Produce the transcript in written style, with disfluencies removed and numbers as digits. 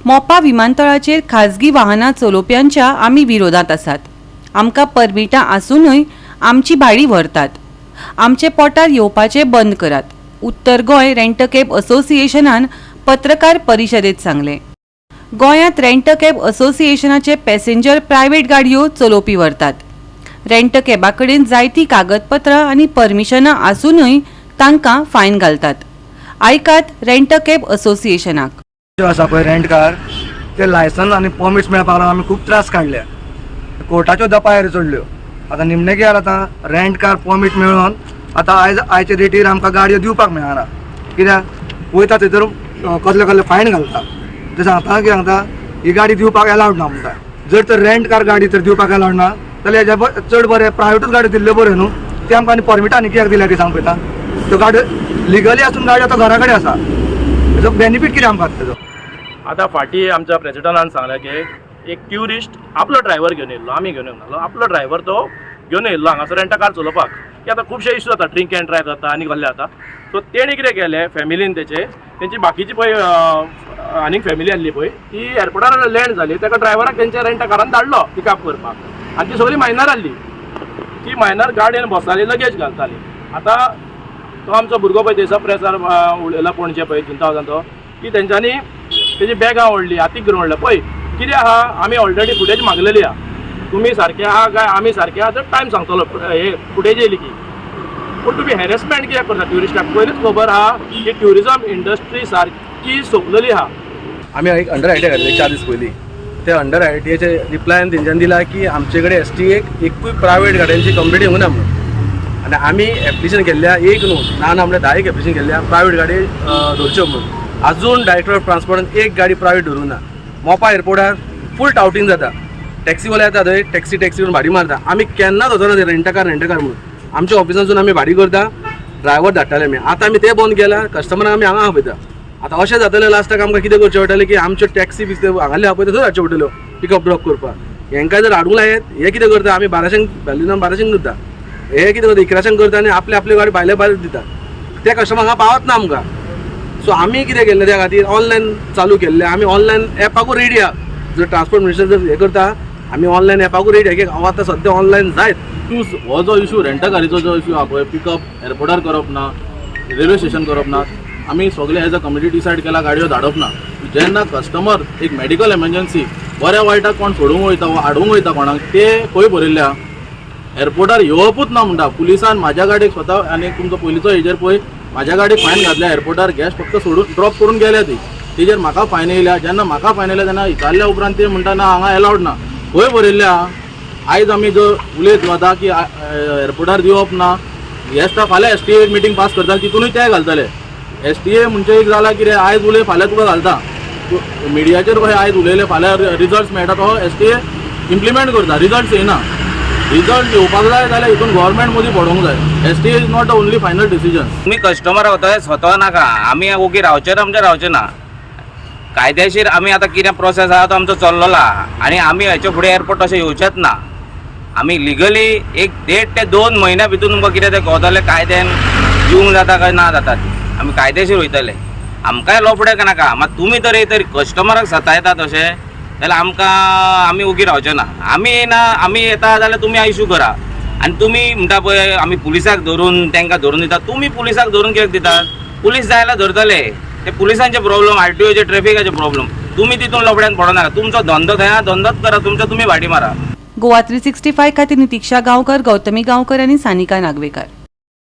मोपा विमानतळाचेर खाजगी वाहनां चलोवप्यांच्या आमी विरोधात आसात। आमकां परमिटां आसूनय आमची भाडी व्हरतात। आमचे पोटार येवपाचे बंद करात। उत्तर गोंय रेंट कॅब असोसिएशनान पत्रकार परिशदेत सांगले। गोंयांत रेंट कॅब असोसिएशनाचे पॅसेंजर प्रायव्हेट गाडयो चलोवपी व्हरतात। रेंट कॅबा कडेन जायती कागदपत्रां आनी परमिशनां आसूनय तांकां फायन घालतात। आयकात रेंट कॅब असोसिएशनाक। जो आसा पळय रेंट कार ते लायसन आनी परमिट्स मेळपाक लागून आमी खूब त्रास काडल्या। कोर्टाच्यो दपायर चडल्यो। आतां निमणे कितें आतां रेंट कार परमिट मेळोन आतां आयचे डेटीर आमकां गाडयो दिवपाक मेळना। कित्याक वयता थंयसर कसले कसले फायन घालता। ते सांगता कितें सांगता ही गाडी दिवपाक अलावड ना म्हणटा। जर तर रेंट कार गाडी तर दिवपाक अलावड ना जाल्यार हेज्या चड बरें प्रायवेटूच गाडी दिल्ल्यो बऱ्यो न्हू। ते आमकां आनी परमिटांनी कित्याक दिल्या ती सांग पळयता। त्यो गाडयो लिगली आसून गाडी आतां घरा कडेन आसा। तेजो बेनिफीट कितें आमकां तेजो। आता फाटी आमच्या प्रेसिडेंटान सांगलें की एक ट्युरिस्ट आपलो ड्रायव्हर घेवन येयल्लो, आमी घेवन येवंक नासलो, आपलो ड्रायव्हर तो घेवन येयल्लो हांगासर रेंट कार चलोवपाक। की आतां खुबशे इश्यू जाता, ड्रिंक एंड ड्रायव्ह जाता आनी कसले जाता। सो तेणी कितें केलें फॅमिलीन तेंची बाकीची पळय आनीक फॅमिली आसली पळय ती एअरपोर्टार लँड जाली, ताका ड्रायव्हराक तेंच्या रेंट कारान धाडलो पिकअप करपाक। आनी ती सगळी मायनर आसली। ती मायनर गाडयेन बसताली, लगेज घालताली। आतां तो आमचो भुरगो पळय थंयसर प्रेसार उलयला पणजे पळय 2000 तो की तेंच्यांनी तेजी बॅगां ओडली, हातीक घेवन ओडले। पळय कितें आहा, आमी ऑलरेडी फुटेज मागलेली आहा। तुमी सारके आहा काय आमी सारके आहा तर टायम सांगतलो हे फुटेज येयली की। पूण तुमी हॅरेसमेंट कित्याक करता ट्युरिस्टाक? पयलींच खबर आहा की ट्युरिजम इंडस्ट्री सारकी सोंपलेली आहा। आमी एक अंडर आयटी घातले 4 दीस पयलीं। त्या अंडर आयटीचे रिप्लायन तेंच्यांनी दिला की आमचे कडेन एसटीएक एकूय प्रायवेट गाडयांची कंप्लेंट येवंक ना म्हणून। आनी आमी एप्लिकेशन केल्ल्या एक न्हू ना म्हणल्यार 10 एप्लिकेशन केल्ल्या प्रायवेट गाडी धरच्यो म्हणून। अजून डायरेक्टर ऑफ ट्रान्सपोर्टान एक गाडी प्रायवेट धरूं ना। मोपा एअरपोर्टार फूल टावटींग जाता। टॅक्सीवाले येता थंय टॅक्सी करून भाडी मारता। आमी केन्नाच वचना थंय रेंट कार म्हणून। आमच्या ऑफिसांसून आमी भाडी करता, ड्रायव्हर धाडटाले आमी। आतां आमी तें बंद केलां, कस्टमरांक आमी हांगा आपयता। आतां अशें जातलें लास्टाक आमकां कितें करचें पडटलें की आमच्यो टॅक्सी बिक्सी हांगाले आपयता थंय धाडच्यो पडटल्यो पिकअप ड्रॉप करपाक। हेंकां जर हाडूंक लायत हे कितें करता, आमी 1200 व्हॅल्यून 1200 दिता, हे कितें करता 1100 करता आनी आपली गाडी भायले दिता। ते कस्टमर हांगा पावत ना आमकां। सो आमी कितें केल्लें त्या खातीर ऑनलायन चालू केल्लें। आमी ऑनलायन एपाकूय रेडी आहा। जर ट्रान्सपोर्ट मिनिस्टर जर हे करता आमी ऑनलायन एपाकूय रेडी आहा की हांव आतां सद्या ऑनलायन जायत। हो जो इशू रेंट कारीचो जो इशू आहा पळय, पिकअप एअरपोर्टार करप ना, रेल्वे स्टेशन करप ना, आमी सगळे एज अ कमिटी डिसायड केला गाडयो धाडप ना। जेन्ना कस्टमर एक मेडिकल एमर्जन्सी बऱ्या वायटाक कोण सोडूंक वयता वा हाडूंक वयता कोणाक ते खंय बरयल्ले आहा, एअरपोर्टार येवपूच ना म्हणटा। पुलिसान म्हाज्या गाडयेक स्वता आनी तुमचो पयलींचो हेजेर पळय म्हाज्या गाडयेक फायन घातल्या। एअरपोर्टार गॅस फक्त सोडून ड्रॉप करून गेल्या ती। तेजेर म्हाका फायन येयल्या। जेन्ना म्हाका फायन येयल्या तेन्ना विचारल्या उपरांत ते म्हणटा ना हांगा अलावड ना। खंय बरयल्ले आहा? आयज आमी जो उलयत वता की एअरपोर्टार दिवप ना, हे फाल्यां एसटीए मिटींग पास करता तितूनय ते घालतले। एसटीए म्हणजे एक जाला कितें आयज उलय फाल्यां तुका घालता। मिडियाचेर कशें आयज उलयले फाल्यां रिजल्ट्स मेळटा तो एसटीए इम्प्लिमेंट करता। रिजल्ट्स येना। रिजल्ट येवपाक जाय जाल्यार हितून गव्हर्मेंट मदीं पडोवंक जाय। STA is not the only final decision. तुमी कस्टमर रावता स्वता नाका, आमी ओगी रावचे आमचे रावचे ना। कायदेशीर आमी आतां कितें प्रोसेस आहा तो आमचो चल्लोला आनी आमी हेचे फुडें एअरपोर्ट अशें येवचेच ना। आमी लिगली एक 1.5 ते 2 म्हयन्या भितर तुमकां कितें तें गोंदले कायद्यान दिवंक जाता काय ना जाता आमी कायदेशीर वयतले। आमकांय लोफडे नाका, मात तुमी तर तरी कस्टमराक सतायतात अशें जाल्यार आमी ओगी रावचे ना। आमी येना, आमी येता जाल्यार तुमी इशू करा। आनी तुमी म्हणटा पळय आमी पुलिसाक धरून तांकां धरून दितात। तुमी पुलिसाक धरून कित्याक दितात? पुलीस जाय जाल्यार धरतले। ते पुलिसांचे प्रॉब्लेम, आरटीओचे ट्रॅफिकाचे प्रॉब्लेम। तुमी तितून लोफड्यान पडनाका। तुमचो धंदो थंय धंदोच करा, तुमचो तुमी भाडी मारा। गोवा 365 खातीर नितीक्षा गांवकर, गौतमी गांवकर आनी सानिका नागवेकर।